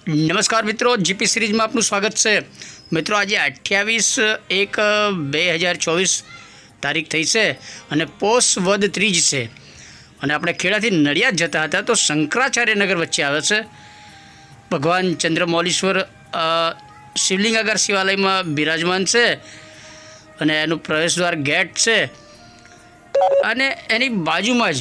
નમસ્કાર મિત્રો, જીપી સિરીઝમાં આપનું સ્વાગત છે। મિત્રો આજે 28/1/2024 તારીખ થઈ છે અને પોષ વદ ત્રીજ છે અને આપણે ખેડાથી નડિયાદ જતા હતા તો શંકરાચાર્યનગર વચ્ચે આવે છે। ભગવાન ચંદ્રમૌલીશ્વર શિવલિંગાકાર શિવાલયમાં બિરાજમાન છે અને એનું પ્રવેશદ્વાર ગેટ છે અને એની બાજુમાં જ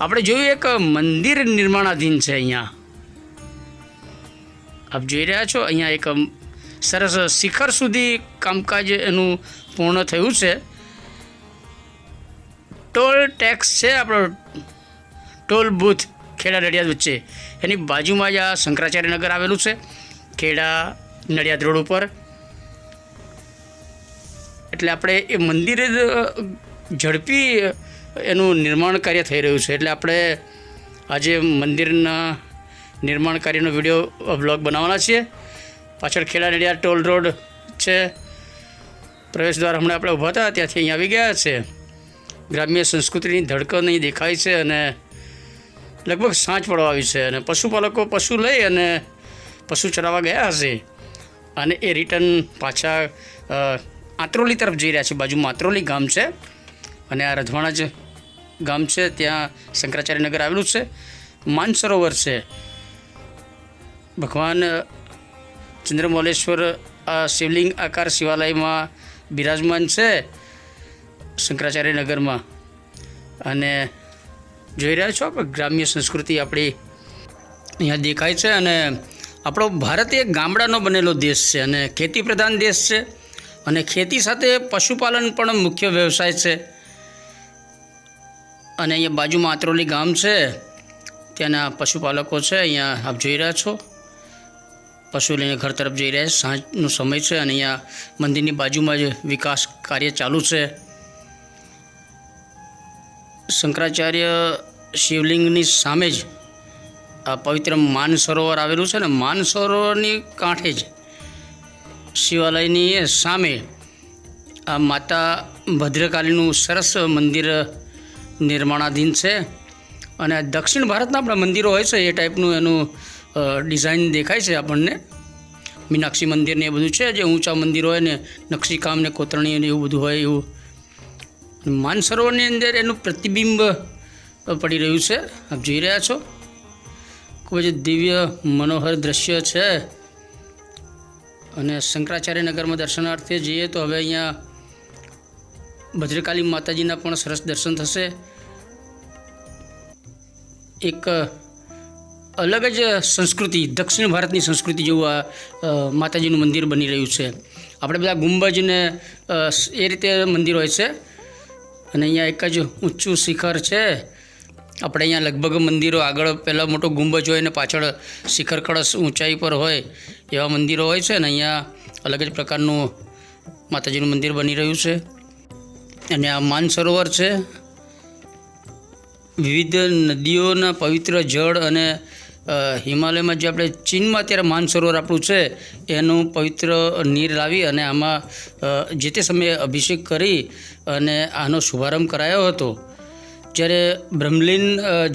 આપણે જોયું એક મંદિર નિર્માણાધીન છે। અહીંયા આપ જોઈ રહ્યા છો, અહીંયા એક સરસ શિખર સુધી કામકાજ એનું પૂર્ણ થયું છે। ટોલ ટેક્સ છે આપણો ટોલ બૂથ ખેડા નડિયાદ વચ્ચે, એની બાજુમાં જ આ શંકરાચાર્યનગર આવેલું છે ખેડા નડિયાદ રોડ ઉપર। એટલે આપણે એ મંદિર ઝડપી એનું નિર્માણ કાર્ય થઈ રહ્યું છે એટલે આપણે આજે મંદિરના નિર્માણ કાર્યનો વિડીયો બ્લોગ બનાવવાના છીએ। પાછળ ખેડા નડિયાદ ટોલ રોડ છે, પ્રવેશદ્વાર હમણાં આપણે ઊભા હતા ત્યાંથી અહીં આવી ગયા છે। ગ્રામ્ય સંસ્કૃતિની ધડકન અહીં દેખાય છે અને લગભગ સાંજ પડવા આવી છે અને પશુપાલકો પશુ લઈ અને પશુ ચરાવવા ગયા હશે અને એ રિટર્ન પાછા આંત્રોલી તરફ જઈ રહ્યા છે। બાજુમાં આંત્રોલી ગામ છે અને આ રધવાણા જ ગામ છે, ત્યાં શંકરાચાર્યનગર આવેલું છે। માનસરોવર છે, ભગવાન ચંદ્રમૌલેશ્વર આ શિવલિંગ આકાર શિવાલયમાં બિરાજમાન છે શંકરાચાર્યનગરમાં અને જોઈ રહ્યા છો આપણે ગ્રામ્ય સંસ્કૃતિ આપણી અહીંયા દેખાય છે। અને આપણો ભારત એક ગામડાનો બનેલો દેશ છે અને ખેતી પ્રધાન દેશ છે અને ખેતી સાથે પશુપાલન પણ મુખ્ય વ્યવસાય છે। અને અહીંયા બાજુમાં આંત્રોલી ગામ છે, ત્યાંના પશુપાલકો છે, અહીંયા આપ જોઈ રહ્યા છો પશુ લઈને ઘર તરફ જઈ રહ્યા છે। સાંજનો સમય છે અને અહીંયા મંદિરની બાજુમાં જ વિકાસ કાર્ય ચાલુ છે। શંકરાચાર્ય શિવલિંગની સામે જ આ પવિત્ર માનસરોવર આવેલું છે ને માનસરોવરની કાંઠે જ શિવાલયની સામે આ માતા ભદ્રકાલીનું સરસ મંદિર નિર્માણાધીન છે અને દક્ષિણ ભારતના આપણા મંદિરો હોય છે એ ટાઈપનું એનું ડિઝાઇન દેખાય છે આપણને। મીનાક્ષી મંદિર ને એ બધું છે, જે ઊંચા મંદિર હોય ને નકશીકામ ને કોતરણી ને એવું બધું હોય એવું માનસરોવરની અંદર એનું પ્રતિબિંબ પડી રહ્યું છે, આપ જોઈ રહ્યા છો। ખૂબ જ દિવ્ય મનોહર દ્રશ્ય છે અને શંકરાચાર્યનગરમાં દર્શનાર્થે જઈએ તો હવે અહીંયા ભદ્રકાલી માતાજીના પણ સરસ દર્શન થશે। એક અલગ જ સંસ્કૃતિ, દક્ષિણ ભારતની સંસ્કૃતિ જેવું આ માતાજીનું મંદિર બની રહ્યું છે। આપણે બધા ગુંબજને એ રીતે મંદિર હોય છે અને અહીંયા એક જ ઊંચું શિખર છે। આપણે અહીંયા લગભગ મંદિરો આગળ પહેલાં મોટો ગુંબજ હોય ને પાછળ શિખર કળશ ઊંચાઈ પર હોય એવા મંદિરો હોય છે અને અહીંયા અલગ જ પ્રકારનું માતાજીનું મંદિર બની રહ્યું છે। અને આ માનસરોવર છે, વિવિધ નદીઓના પવિત્ર જળ અને હિમાલયમાં જે આપણે ચીનમાં અત્યારે માનસરોવર આપણું છે એનું પવિત્ર નીર લાવી અને આમાં જે તે સમયે અભિષેક કરી અને આનો શુભારંભ કરાયો હતો। જ્યારે બ્રહ્મલીન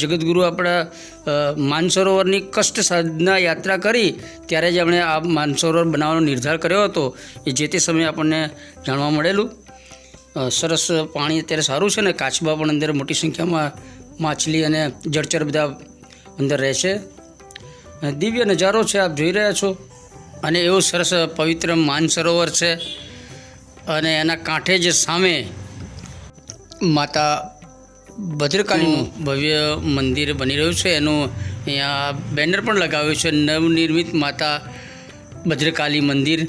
જગતગુરુ આપણા માનસરોવરની કષ્ટ સાધના યાત્રા કરી ત્યારે જ આપણે આ માનસરોવર બનાવવાનો નિર્ધાર કર્યો હતો, એ જે તે સમયે આપણને જાણવા મળેલું। સરસ પાણી અત્યારે સારું છે ને કાચબા પણ અંદર મોટી સંખ્યામાં માછલી અને જળચર બધા અંદર રહે છે। દિવ્ય નજારો છે, આપ જોઈ રહ્યા છો અને એવું સરસ પવિત્ર માનસરોવર છે અને એના કાંઠે જ સામે માતા ભદ્રકાલીનું ભવ્ય મંદિર બની રહ્યું છે। એનું અહીંયા બેનર પણ લગાવ્યું છે, નવનિર્મિત માતા ભદ્રકાલી મંદિર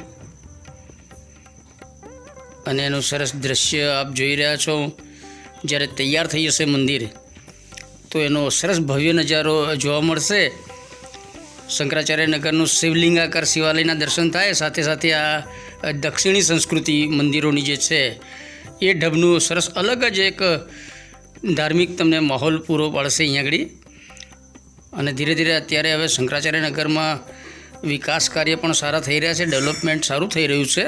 અને એનું સરસ દ્રશ્ય આપ જોઈ રહ્યા છો। જ્યારે તૈયાર થઈ જશે મંદિર તો એનો સરસ ભવ્ય નજારો જોવા મળશે। શંકરાચાર્યનગરનું શિવલિંગાકાર શિવાલયના દર્શન થાય, સાથે સાથે આ દક્ષિણી સંસ્કૃતિ મંદિરોની જે છે એ ઢબનું સરસ અલગ જ એક ધાર્મિક તમને માહોલ પૂરો પાડશે અહીંયા આગળ। અને ધીરે ધીરે અત્યારે હવે શંકરાચાર્યનગરમાં વિકાસ કાર્ય પણ સારા થઈ રહ્યા છે, ડેવલપમેન્ટ સારું થઈ રહ્યું છે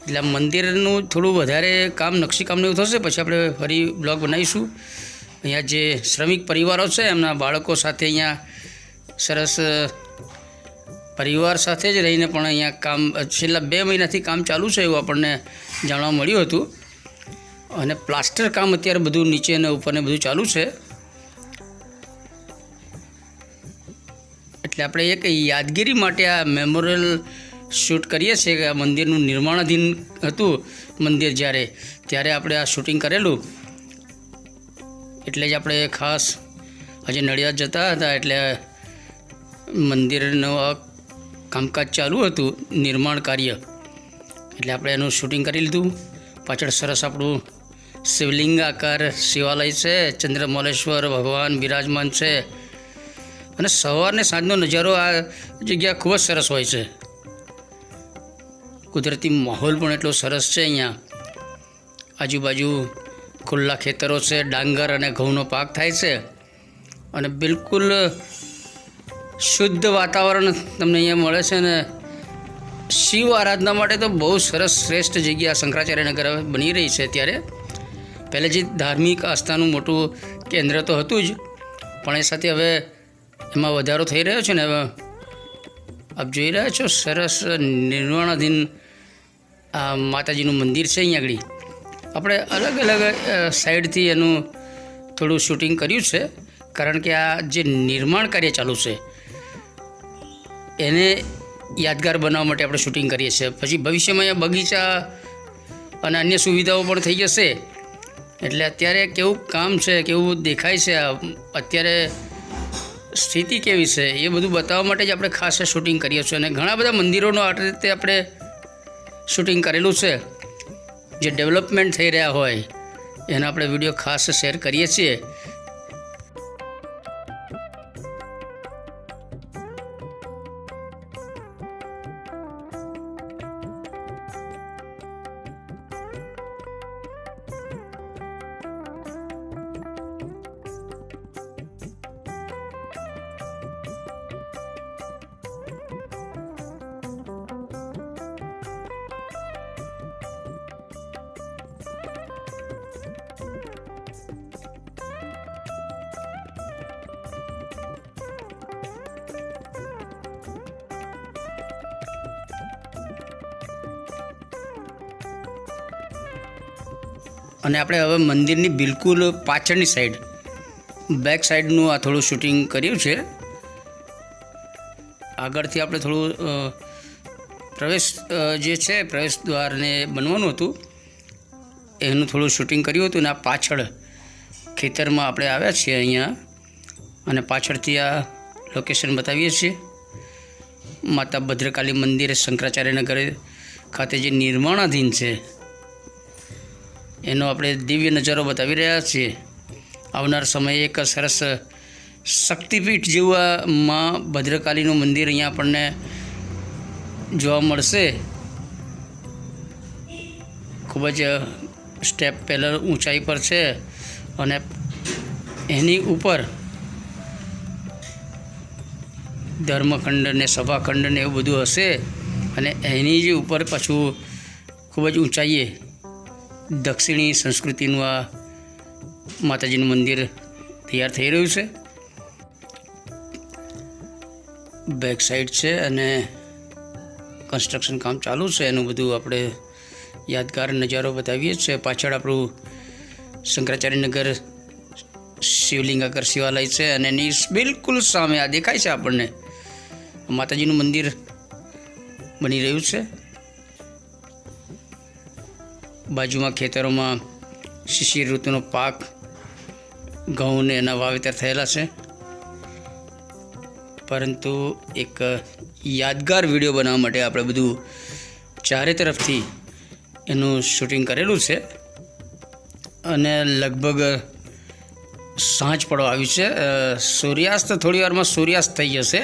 એટલે મંદિરનું થોડું વધારે કામ નકશીકામને એવું થશે, પછી આપણે ફરી બ્લોગ બનાવીશું। અહીંયા જે શ્રમિક પરિવારો છે એમના બાળકો સાથે અહીંયા સરસ પરિવાર સાથે જ રહીને પણ અહીંયા કામ છેલ્લા 2 મહિનાથી કામ ચાલુ છે એવું આપણને જાણવા મળ્યું હતું. અને પ્લાસ્ટર કામ અત્યારે બધું નીચે અને ઉપરને બધું ચાલુ છે. એટલે આપણે એક યાદગીરી માટે આ મેમોરિયલ શૂટ કરીએ છીએ કે આ મંદિરનું નિર્માણાધીન હતું મંદિર ત્યારે આપણે આ શૂટિંગ કરેલું. એટલે જ આપણે ખાસ હજી નડિયાદ જતા હતા એટલે મંદિરનું આ કામકાજ ચાલુ હતું, નિર્માણ કાર્ય, એટલે આપણે એનું શૂટિંગ કરી લીધું. પાછળ સરસ આપણું શિવલિંગ આકાર શિવાલય છે, ચંદ્રમૌલેશ્વર ભગવાન બિરાજમાન છે. અને સવારને સાંજનો નજારો આ જગ્યા ખૂબ જ સરસ હોય છે. કુદરતી માહોલ પણ એટલો સરસ છે. અહીંયા આજુબાજુ ખુલ્લા ખેતરો છે, ડાંગર અને ઘઉંનો પાક થાય છે અને બિલકુલ શુદ્ધ વાતાવરણ તમને અહીંયા મળે છે. અને શિવ આરાધના માટે તો બહુ સરસ શ્રેષ્ઠ જગ્યા શંકરાચાર્યનગર બની રહી છે. ત્યારે પહેલેથી ધાર્મિક આસ્થાનું મોટું કેન્દ્ર તો હતું જ, પણ એ સાથે હવે એમાં વધારો થઈ રહ્યો છે ને. હવે આપ જોઈ રહ્યા છો સરસ નિર્માણાધીન આ માતાજીનું મંદિર છે. અહીંયા આગળ આપણે અલગ અલગ સાઈડથી એનું થોડું શૂટિંગ કર્યું છે, કારણ કે આ જે નિર્માણ કાર્ય ચાલુ છે એને યાદગાર બનાવવા માટે આપણે શૂટિંગ કરીએ છીએ. પછી ભવિષ્યમાં અહીંયા બગીચા અને અન્ય સુવિધાઓ પણ થઈ જશે. એટલે અત્યારે કેવું કામ છે, કેવું દેખાય છે, અત્યારે સ્થિતિ કેવી છે, એ બધું બતાવવા માટે જ આપણે ખાસ શૂટિંગ કરીએ છીએ. અને ઘણા બધા મંદિરોનું આ રીતે આપણે શૂટિંગ કરેલું છે. જે ડેવલપમેન્ટ થઈ રહ્યા હોય એના આપણે વિડીયો ખાસ શેર કરીએ છીએ. અને આપણે હવે મંદિરની બિલકુલ પાછળની સાઈડ, બેક સાઈડનું આ થોડું શૂટિંગ કર્યું છે. આગળથી આપણે થોડું પ્રવેશ જે છે પ્રવેશ દ્વારને બનવાનું હતું એનું થોડું શૂટિંગ કર્યું હતું. અને આ પાછળ ખેતરમાં આપણે આવ્યા છીએ અહીંયા, અને પાછળથી આ લોકેશન બતાવીએ છીએ. માતા ભદ્રકાલી મંદિર શંકરાચાર્યનગર ખાતે જે નિર્માણાધીન છે એનો આપણે દિવ્ય નજારો બતાવી રહ્યા છીએ. આવનાર સમયે એક સરસ શક્તિપીઠ જેવું આ માં ભદ્રકાલીનું મંદિર અહીંયા આપણને જોવા મળશે. ખૂબ જ સ્ટેપ પહેલાં ઊંચાઈ પર છે અને એની ઉપર ધર્મખંડ ને સભાખંડ ને એવું બધું હશે. અને એની જે ઉપર પાછું ખૂબ જ ઊંચાઈએ દક્ષિણી સંસ્કૃતિનું આ માતાજીનું મંદિર તૈયાર થઈ રહ્યું છે. બેક સાઈડ છે અને કન્સ્ટ્રક્શન કામ ચાલુ છે. એનું બધું આપણે યાદગાર નજારો બતાવીએ છીએ. પાછળ આપણું શંકરાચાર્યનગર શિવલિંગાકર શિવાલય છે અને એની બિલકુલ સામે આ દેખાય છે આપણને માતાજીનું મંદિર બની રહ્યું છે. બાજુમાં ખેતરોમાં શિશિર ઋતુનો પાક ઘઉં ને એના વાવેતર થયેલા છે. પરંતુ એક યાદગાર વિડીયો બનાવવા માટે આપણે બધું ચારે તરફથી એનું શૂટિંગ કરેલું છે. અને લગભગ સાંજ પડવા આવી છે. સૂર્યાસ્ત થોડી વારમાં સૂર્યાસ્ત થઈ જશે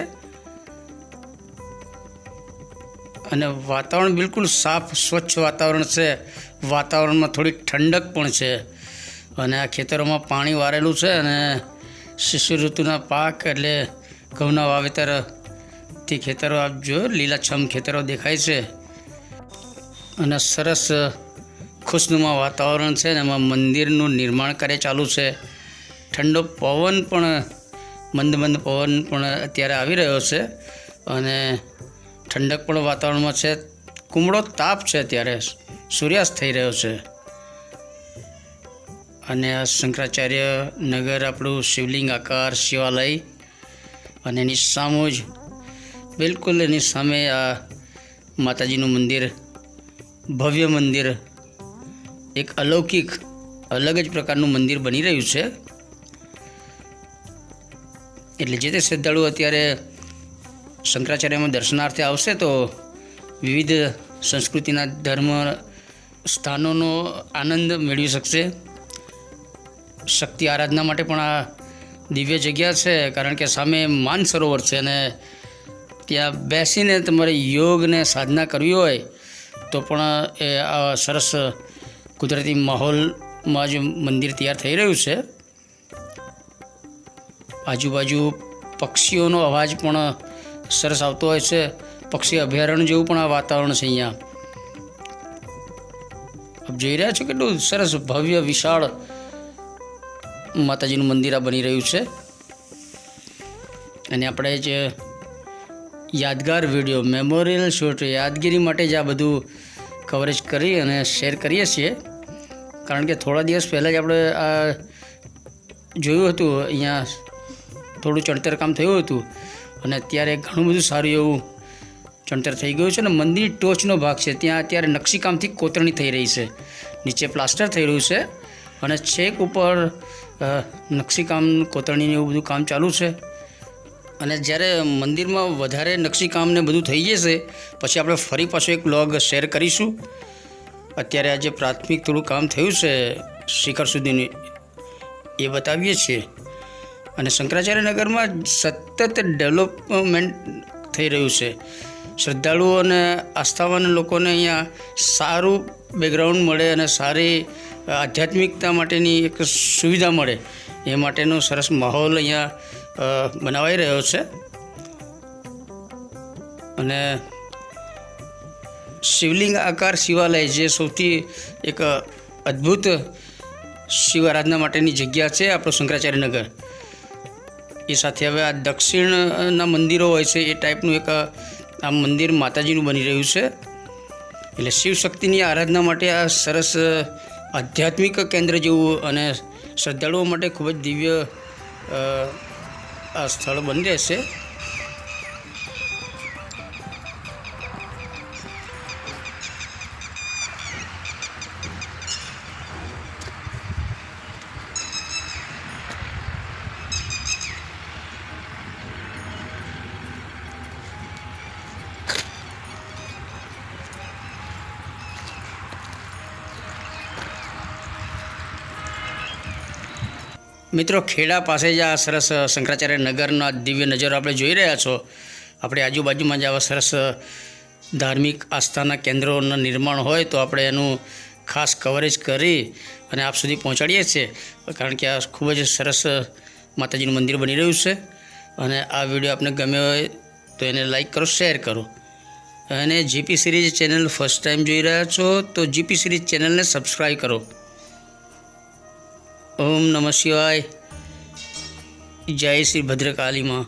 અને વાતાવરણ બિલકુલ સાફ સ્વચ્છ વાતાવરણ છે. વાતાવરણમાં થોડી ઠંડક પણ છે અને આ ખેતરોમાં પાણી વારેલું છે. અને શિશિર ઋતુના પાક એટલે ઘઉંના વાવેતરથી ખેતરો આપ જો લીલાછમ ખેતરો દેખાય છે. અને સરસ ખુશનુમા વાતાવરણ છે. અને એમાં મંદિરનું નિર્માણ કાર્ય ચાલુ છે. ઠંડો પવન પણ મંદ મંદ પવન પણ અત્યારે આવી રહ્યો છે. અને ઠંડક પણ વાતાવરણમાં છે. કુમળો તાપ છે, ત્યારે સૂર્યાસ્ત થઈ રહ્યો છે. અને આ શંકરાચાર્ય નગર આપણું શિવલિંગ આકાર શિવાલય, અને એની સામે જ બિલકુલ એની સામે આ માતાજીનું મંદિર, ભવ્ય મંદિર, એક અલૌકિક અલગ જ પ્રકારનું મંદિર બની રહ્યું છે. એટલે જે તે શ્રદ્ધાળુ અત્યારે શંકરાચાર્યમાં દર્શનાર્થે આવશે તો વિવિધ સંસ્કૃતિના ધર્મ સ્થાનોનો આનંદ મેળવી શકશે. શક્તિ આરાધના માટે પણ આ દિવ્ય જગ્યા છે, કારણ કે સામે માનસરોવર છે અને ત્યાં બેસીને તમારે યોગ ને સાધના કરવી હોય તો પણ એ આ સરસ કુદરતી માહોલમાં જ મંદિર તૈયાર થઈ રહ્યું છે. આજુબાજુ પક્ષીઓનો અવાજ પણ સરસ આવતો હોય છે. પક્ષી અભયારણ્ય જેવું પણ આ વાતાવરણ છે. અહીંયા આપ જોઈ રહ્યા છો કેટલું સરસ ભવ્ય વિશાળ માતાજીનું મંદિર આ બની રહ્યું છે. અને આપણે જ યાદગાર વિડીયો, મેમોરિયલ શૂટ, યાદગીરી માટે જ આ બધું કવરેજ કરી અને શેર કરીએ છીએ. કારણ કે થોડા દિવસ પહેલાં જ આપણે આ જોયું હતું, અહીંયા થોડું ચણતર કામ થયું હતું અને અત્યારે ઘણું બધું સારું એવું ચણતર થઈ ગયું છે. અને મંદિર ટોચનો ભાગ છે, ત્યાં અત્યારે નકશીકામથી કોતરણી થઈ રહી છે. નીચે પ્લાસ્ટર થઈ રહ્યું છે અને છેક ઉપર નકશીકામ, કોતરણીને એવું બધું કામ ચાલુ છે. અને જ્યારે મંદિરમાં વધારે નકશીકામને બધું થઈ જશે પછી આપણે ફરી પાછો એક બ્લોગ શેર કરીશું. અત્યારે આજે પ્રાથમિક થોડું કામ થયું છે શિખર સુધીનું, એ બતાવીએ છીએ. અને શંકરાચાર્ય નગરમાં સતત ડેવલપમેન્ટ થઈ રહ્યું છે. શ્રદ્ધાળુઓ અને આસ્થાવાન લોકોને અહીંયા સારું બેકગ્રાઉન્ડ મળે અને સારી આધ્યાત્મિકતા માટેની એક સુવિધા મળે એ માટેનો સરસ માહોલ અહીંયા બનાવાઈ રહ્યો છે. અને શિવલિંગ આકાર શિવાલય જે સૌથી એક અદ્ભુત શિવ આરાધના માટેની જગ્યા છે આપણું શંકરાચાર્ય નગર, એ સાથે હવે આ દક્ષિણના મંદિરો હોય છે એ ટાઈપનું એક આ મંદિર માતાજીનું બની રહ્યું છે. એટલે શિવશક્તિની આરાધના માટે આ સરસ આધ્યાત્મિક કેન્દ્ર જેવું અને શ્રદ્ધાળુઓ માટે ખૂબ જ દિવ્ય આ સ્થળ બની રહેશે. મિત્રો, ખેડા પાસે જ આ સરસ શંકરાચાર્ય નગરના દિવ્ય નજારો આપણે જોઈ રહ્યા છો. આપણે આજુબાજુમાં જ આવા સરસ ધાર્મિક આસ્થાના કેન્દ્રોના નિર્માણ હોય તો આપણે એનું ખાસ કવરેજ કરી અને આપ સુધી પહોંચાડીએ છીએ. કારણ કે આ ખૂબ જ સરસ માતાજીનું મંદિર બની રહ્યું છે. અને આ વિડીયો આપને ગમ્યો હોય તો એને લાઈક કરો, શેર કરો. અને GP series channel first time જોઈ રહ્યા છો તો જીપી સિરીઝ ચેનલને સબસ્ક્રાઈબ કરો. ઓમ નમઃ શિવાય. જય શ્રી ભદ્રકાલી માં.